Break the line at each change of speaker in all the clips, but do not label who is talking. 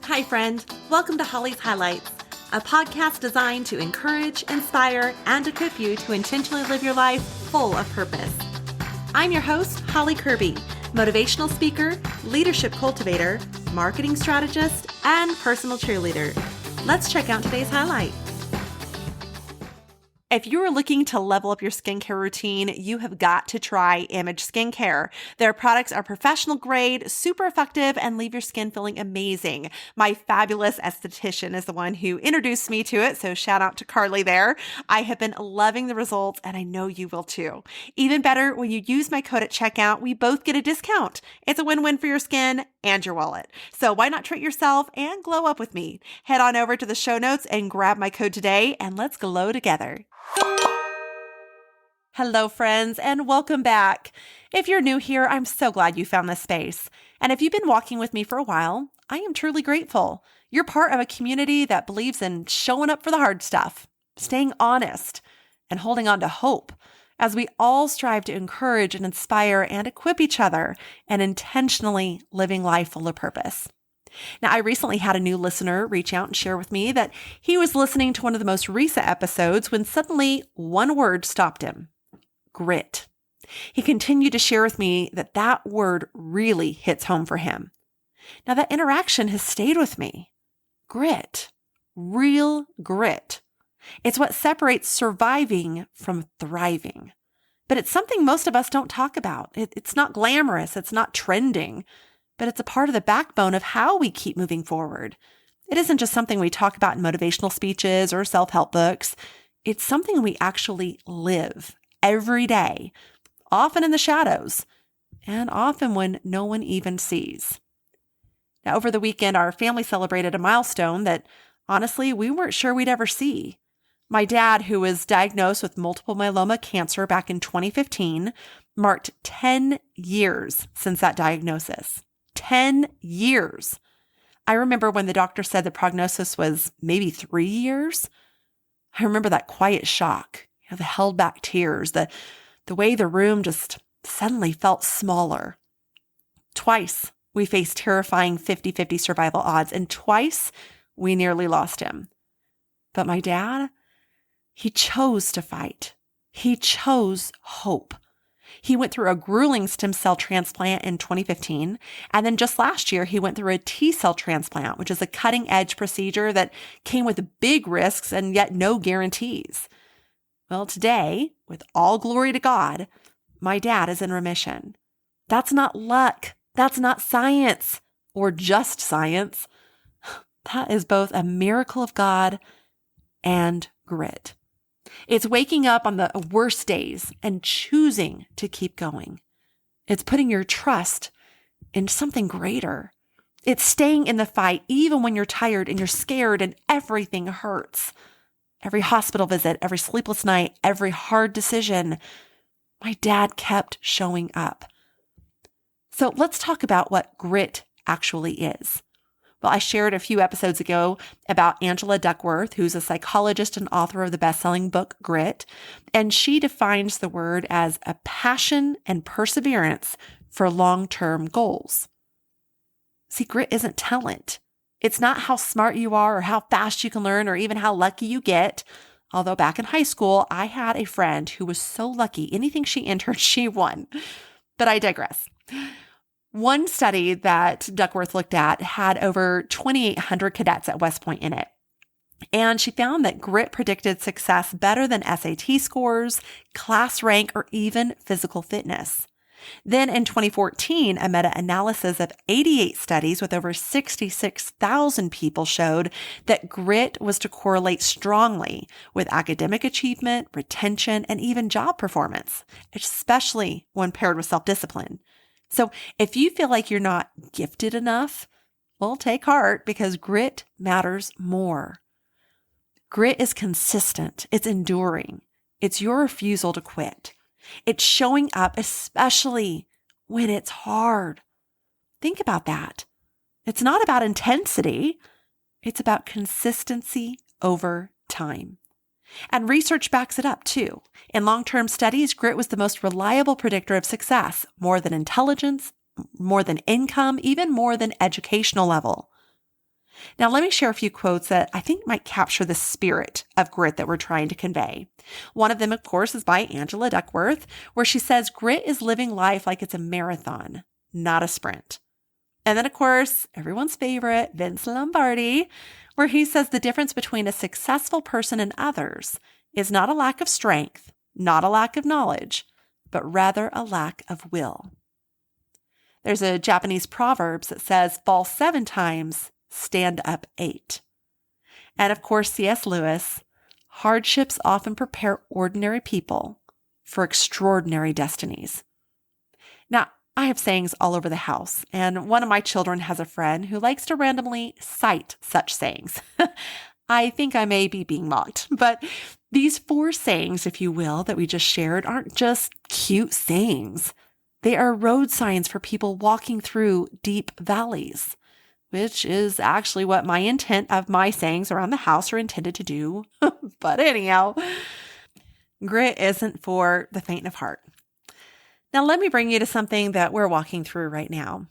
Hi, friend. Welcome to Holly's Highlights, a podcast designed to encourage, inspire, and equip you to intentionally live your life full of purpose. I'm your host, Holly Kirby, motivational speaker, leadership cultivator, marketing strategist, and personal cheerleader. Let's check out today's highlight. If you're looking to level up your skincare routine, you have got to try Image Skincare. Their products are professional grade, super effective, and leave your skin feeling amazing. My fabulous esthetician is the one who introduced me to it, so shout out to Carly there. I have been loving the results, and I know you will too. Even better, when you use my code at checkout, we both get a discount. It's a win-win for your skin and your wallet. So why not treat yourself and glow up with me? Head on over to the show notes and grab my code today, and let's glow together. Hello, friends, and welcome back. If you're new here, I'm so glad you found this space. And if you've been walking with me for a while, I am truly grateful. You're part of a community that believes in showing up for the hard stuff, staying honest, and holding on to hope as we all strive to encourage and inspire and equip each other and intentionally living life full of purpose. Now, I recently had a new listener reach out and share with me that he was listening to one of the most recent episodes when suddenly one word stopped him: grit. He continued to share with me that that word really hits home for him. Now, that interaction has stayed with me. Grit. Real grit. It's what separates surviving from thriving. But it's something most of us don't talk about. It's not glamorous. It's not trending. But it's a part of the backbone of how we keep moving forward. It isn't just something we talk about in motivational speeches or self-help books. It's something we actually live every day, often in the shadows, and often when no one even sees. Now, over the weekend, our family celebrated a milestone that, honestly, we weren't sure we'd ever see. My dad, who was diagnosed with multiple myeloma cancer back in 2015, marked 10 years since that diagnosis. 10 years. I remember when the doctor said the prognosis was maybe 3 years. I remember that quiet shock, the held back tears, the way the room just suddenly felt smaller. Twice we faced terrifying 50-50 survival odds, and twice we nearly lost him. But my dad, he chose to fight. He chose hope. He went through a grueling stem cell transplant in 2015, and then just last year, he went through a T-cell transplant, which is a cutting-edge procedure that came with big risks and yet no guarantees. Well, today, with all glory to God, my dad is in remission. That's not luck. That's not science or just science. That is both a miracle of God and grit. It's waking up on the worst days and choosing to keep going. It's putting your trust in something greater. It's staying in the fight even when you're tired and you're scared and everything hurts. Every hospital visit, every sleepless night, every hard decision, my dad kept showing up. So let's talk about what grit actually is. Well, I shared a few episodes ago about Angela Duckworth, who's a psychologist and author of the best-selling book, Grit, and she defines the word as a passion and perseverance for long-term goals. See, grit isn't talent. It's not how smart you are or how fast you can learn or even how lucky you get. Although back in high school, I had a friend who was so lucky, anything she entered, she won. But I digress. One study that Duckworth looked at had over 2,800 cadets at West Point in it. And she found that grit predicted success better than SAT scores, class rank, or even physical fitness. Then in 2014, a meta-analysis of 88 studies with over 66,000 people showed that grit was to correlate strongly with academic achievement, retention, and even job performance, especially when paired with self-discipline. So if you feel like you're not gifted enough, well, take heart because grit matters more. Grit is consistent. It's enduring. It's your refusal to quit. It's showing up, especially when it's hard. Think about that. It's not about intensity. It's about consistency over time. And research backs it up too. In long-term studies, grit was the most reliable predictor of success, more than intelligence, more than income, even more than educational level. Now, let me share a few quotes that I think might capture the spirit of grit that we're trying to convey. One of them, of course, is by Angela Duckworth, where she says, "Grit is living life like it's a marathon, not a sprint." And then, of course, everyone's favorite, Vince Lombardi, where he says the difference between a successful person and others is not a lack of strength, not a lack of knowledge, but rather a lack of will. There's a Japanese proverb that says, "Fall 7 times, stand up 8." And of course, C.S. Lewis, "Hardships often prepare ordinary people for extraordinary destinies." Now, I have sayings all over the house, and one of my children has a friend who likes to randomly cite such sayings. I think I may be being mocked, but these 4 sayings, if you will, that we just shared aren't just cute sayings. They are road signs for people walking through deep valleys, which is actually what my intent of my sayings around the house are intended to do. But anyhow, grit isn't for the faint of heart. Now, let me bring you to something that we're walking through right now.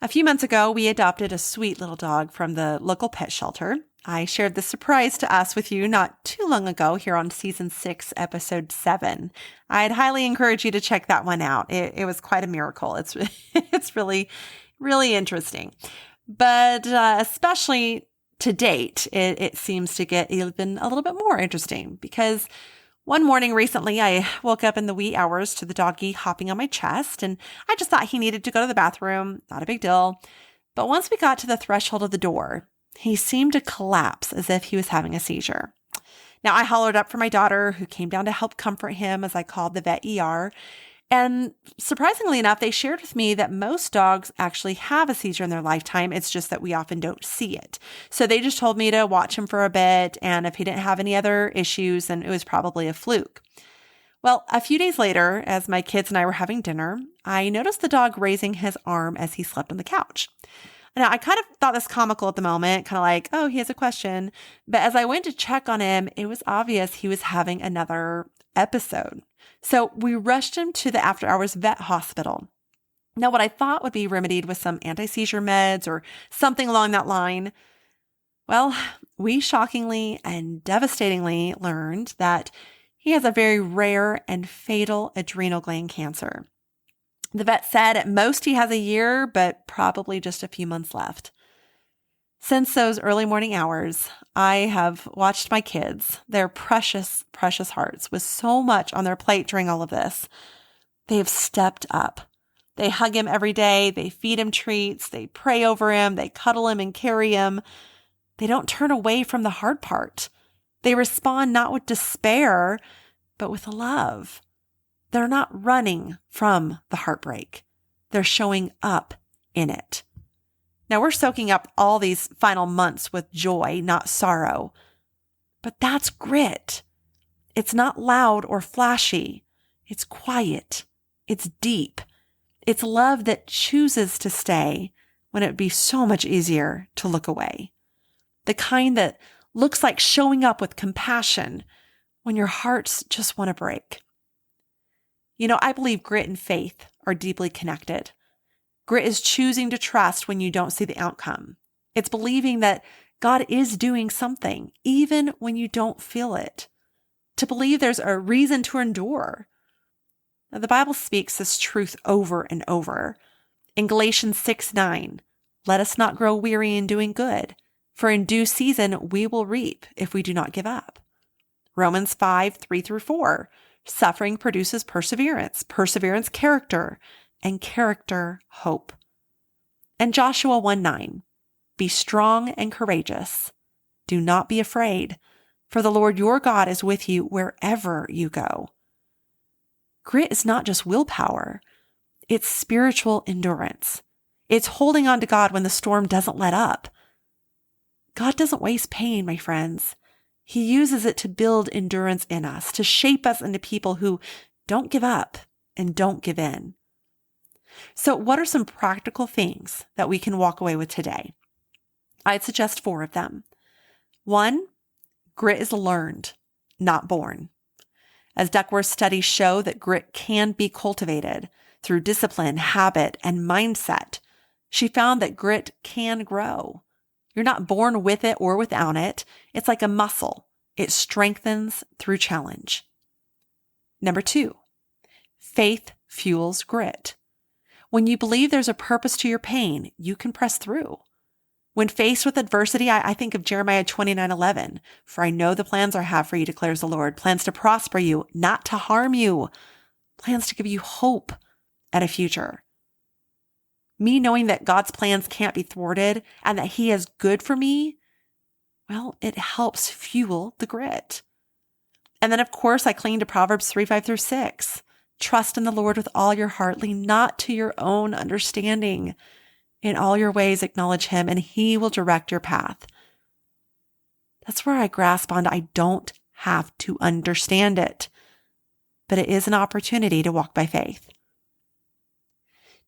A few months ago, we adopted a sweet little dog from the local pet shelter. I shared this surprise to us with you not too long ago here on season 6, episode 7. I'd highly encourage you to check that one out. It was quite a miracle. It's really, really interesting. But especially to date, it seems to get even a little bit more interesting because one morning recently, I woke up in the wee hours to the doggy hopping on my chest, and I just thought he needed to go to the bathroom. Not a big deal. But once we got to the threshold of the door, he seemed to collapse as if he was having a seizure. Now, I hollered up for my daughter, who came down to help comfort him as I called the vet ER. And surprisingly enough, they shared with me that most dogs actually have a seizure in their lifetime. It's just that we often don't see it. So they just told me to watch him for a bit, and if he didn't have any other issues, then it was probably a fluke. Well, a few days later, as my kids and I were having dinner, I noticed the dog raising his arm as he slept on the couch. Now, I kind of thought this comical at the moment, kind of like, oh, he has a question. But as I went to check on him, it was obvious he was having another episode. So we rushed him to the after-hours vet hospital. Now, what I thought would be remedied with some anti-seizure meds or something along that line, well, we shockingly and devastatingly learned that he has a very rare and fatal adrenal gland cancer. The vet said at most he has a year, but probably just a few months left. Since those early morning hours, I have watched my kids, their precious, precious hearts, with so much on their plate during all of this. They have stepped up. They hug him every day. They feed him treats. They pray over him. They cuddle him and carry him. They don't turn away from the hard part. They respond not with despair, but with love. They're not running from the heartbreak. They're showing up in it. Now, we're soaking up all these final months with joy, not sorrow. But that's grit. It's not loud or flashy. It's quiet. It's deep. It's love that chooses to stay when it would be so much easier to look away. The kind that looks like showing up with compassion when your hearts just want to break. You know, I believe grit and faith are deeply connected. Grit is choosing to trust when you don't see the outcome. It's believing that God is doing something, even when you don't feel it. To believe there's a reason to endure. Now, the Bible speaks this truth over and over. In Galatians 6:9, let us not grow weary in doing good, for in due season we will reap if we do not give up. Romans 5:3-4, suffering produces perseverance, perseverance character, and character hope. And Joshua 1:9, be strong and courageous. Do not be afraid, for the Lord your God is with you wherever you go. Grit is not just willpower. It's spiritual endurance. It's holding on to God when the storm doesn't let up. God doesn't waste pain, my friends. He uses it to build endurance in us, to shape us into people who don't give up and don't give in. So what are some practical things that we can walk away with today? I'd suggest 4 of them. 1, grit is learned, not born. As Duckworth's studies show that grit can be cultivated through discipline, habit, and mindset, she found that grit can grow. You're not born with it or without it. It's like a muscle. It strengthens through challenge. Number 2, faith fuels grit. When you believe there's a purpose to your pain, you can press through. When faced with adversity, I think of Jeremiah 29:11. For I know the plans I have for you, declares the Lord, plans to prosper you, not to harm you, plans to give you hope and a future. Me knowing that God's plans can't be thwarted and that He is good for me, well, it helps fuel the grit. And then, of course, I cling to Proverbs 3:5-6. Trust in the Lord with all your heart, lean not to your own understanding. In all your ways, acknowledge Him, and He will direct your path. That's where I grasp on I don't have to understand it, but it is an opportunity to walk by faith.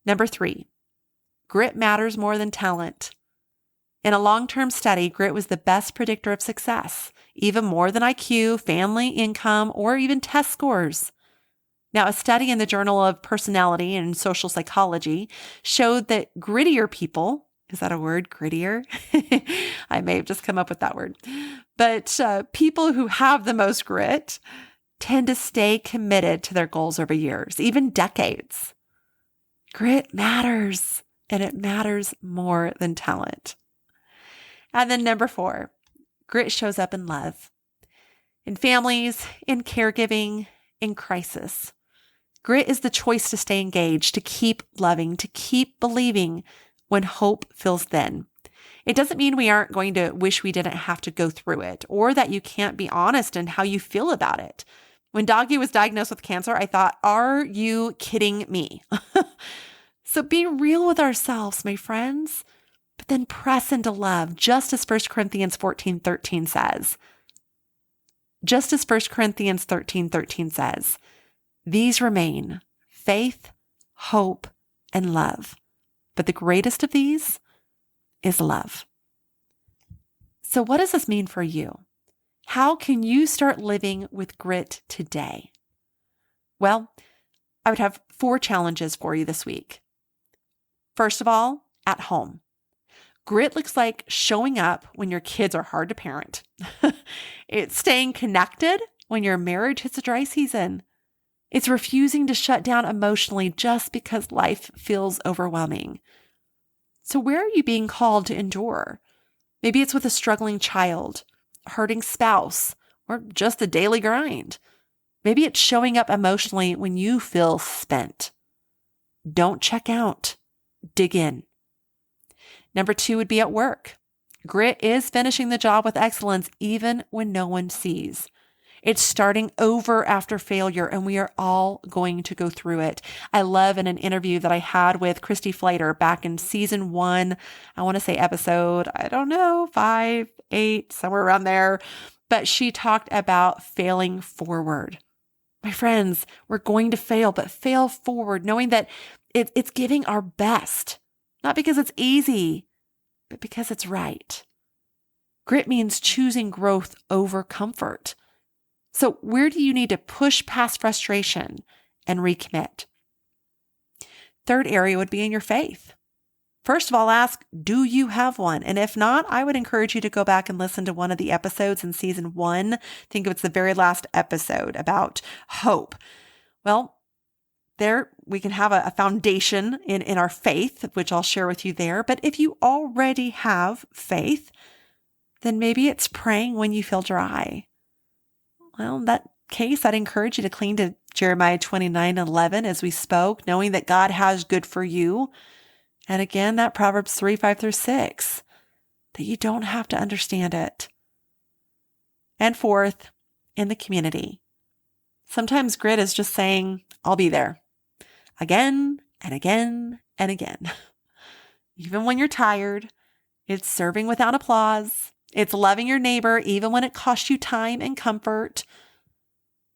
Number 3, grit matters more than talent. In a long-term study, grit was the best predictor of success, even more than IQ, family, income, or even test scores. Now, a study in the Journal of Personality and Social Psychology showed that grittier people, is that a word, grittier? I may have just come up with that word. But people who have the most grit tend to stay committed to their goals over years, even decades. Grit matters, and it matters more than talent. And then number 4, grit shows up in love, in families, in caregiving, in crisis. Grit is the choice to stay engaged, to keep loving, to keep believing when hope feels thin. It doesn't mean we aren't going to wish we didn't have to go through it, or that you can't be honest in how you feel about it. When Doggy was diagnosed with cancer, I thought, are you kidding me? So be real with ourselves, my friends, but then press into love, just as 1 Corinthians 14:13 says. Just as 1 Corinthians 13:13 says, these remain faith, hope, and love. But the greatest of these is love. So what does this mean for you? How can you start living with grit today? Well, I would have 4 challenges for you this week. First of all, at home. Grit looks like showing up when your kids are hard to parent. It's staying connected when your marriage hits a dry season. It's refusing to shut down emotionally just because life feels overwhelming. So where are you being called to endure? Maybe it's with a struggling child, a hurting spouse, or just the daily grind. Maybe it's showing up emotionally when you feel spent. Don't check out. Dig in. Number 2 would be at work. Grit is finishing the job with excellence even when no one sees. It's starting over after failure, and we are all going to go through it. I love in an interview that I had with Christy Flater back in season 1, I want to say episode, 5, 8, somewhere around there, but she talked about failing forward. My friends, we're going to fail, but fail forward, knowing that it's giving our best, not because it's easy, but because it's right. Grit means choosing growth over comfort. So where do you need to push past frustration and recommit? Third area would be in your faith. First of all, ask, do you have one? And if not, I would encourage you to go back and listen to one of the episodes in season 1. I think it's the very last episode about hope. Well, there we can have a foundation in our faith, which I'll share with you there. But if you already have faith, then maybe it's praying when you feel dry. Well, in that case, I'd encourage you to cling to Jeremiah 29:11 as we spoke, knowing that God has good for you. And again, that Proverbs 3:5-6, that you don't have to understand it. And fourth, in the community. Sometimes grit is just saying, I'll be there again and again and again. Even when you're tired, it's serving without applause. It's loving your neighbor even when it costs you time and comfort.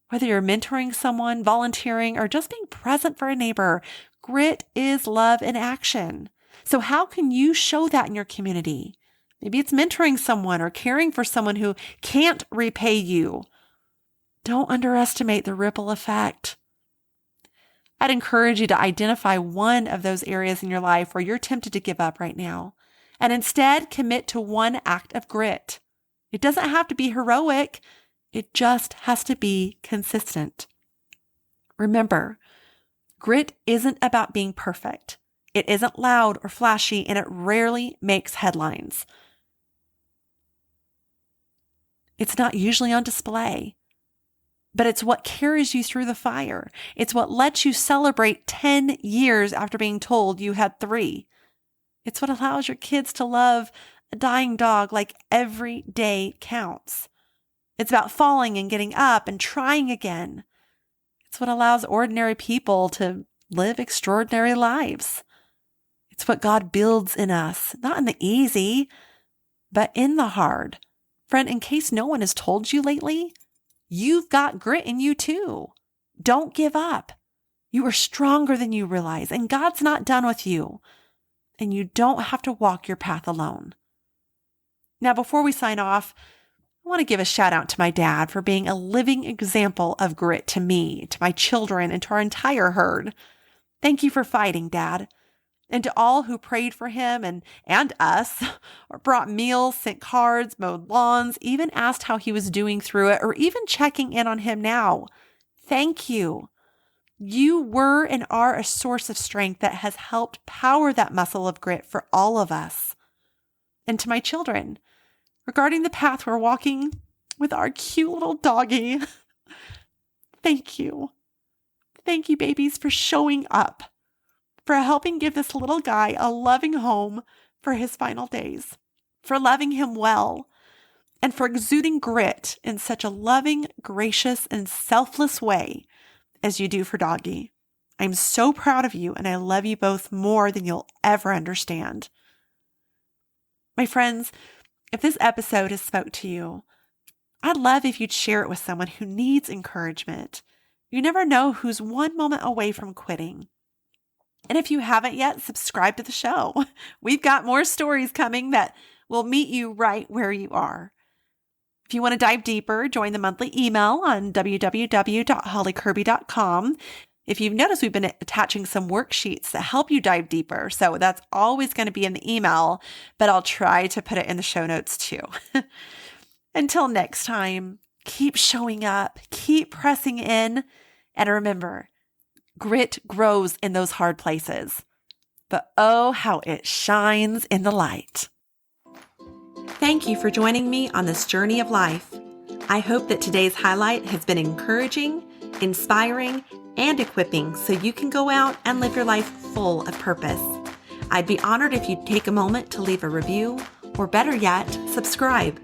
Whether you're mentoring someone, volunteering, or just being present for a neighbor, grit is love in action. So how can you show that in your community? Maybe it's mentoring someone or caring for someone who can't repay you. Don't underestimate the ripple effect. I'd encourage you to identify one of those areas in your life where you're tempted to give up right now and instead commit to one act of grit. It doesn't have to be heroic. It just has to be consistent. Remember, grit isn't about being perfect. It isn't loud or flashy, and it rarely makes headlines. It's not usually on display, but it's what carries you through the fire. It's what lets you celebrate 10 years after being told you had 3. It's what allows your kids to love a dying dog like every day counts. It's about falling and getting up and trying again. It's what allows ordinary people to live extraordinary lives. It's what God builds in us, not in the easy, but in the hard. Friend, in case no one has told you lately, you've got grit in you too. Don't give up. You are stronger than you realize, and God's not done with you. And you don't have to walk your path alone. Now, before we sign off, I want to give a shout out to my dad for being a living example of grit to me, to my children, and to our entire herd. Thank you for fighting, Dad. And to all who prayed for him and us, or brought meals, sent cards, mowed lawns, even asked how he was doing through it, or even checking in on him now. Thank you. You were and are a source of strength that has helped power that muscle of grit for all of us. And to my children, regarding the path we're walking with our cute little doggy, thank you. Thank you, babies, for showing up, for helping give this little guy a loving home for his final days, for loving him well, and for exuding grit in such a loving, gracious, and selfless way as you do for Doggy. I'm so proud of you, and I love you both more than you'll ever understand. My friends, if this episode has spoke to you, I'd love if you'd share it with someone who needs encouragement. You never know who's one moment away from quitting. And if you haven't yet, subscribe to the show. We've got more stories coming that will meet you right where you are. If you want to dive deeper, join the monthly email on www.hollykirby.com. If you've noticed, we've been attaching some worksheets that help you dive deeper. So that's always going to be in the email, but I'll try to put it in the show notes too. Until next time, keep showing up, keep pressing in, and remember, grit grows in those hard places, but oh, how it shines in the light. Thank you for joining me on this journey of life. I hope that today's highlight has been encouraging, inspiring, and equipping so you can go out and live your life full of purpose. I'd be honored if you'd take a moment to leave a review, or better yet, subscribe.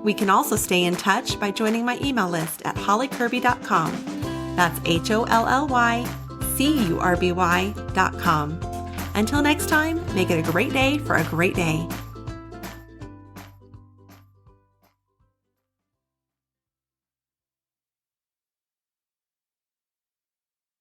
We can also stay in touch by joining my email list at hollykirby.com. That's HOLLYCURBY.com. Until next time, make it a great day for a great day.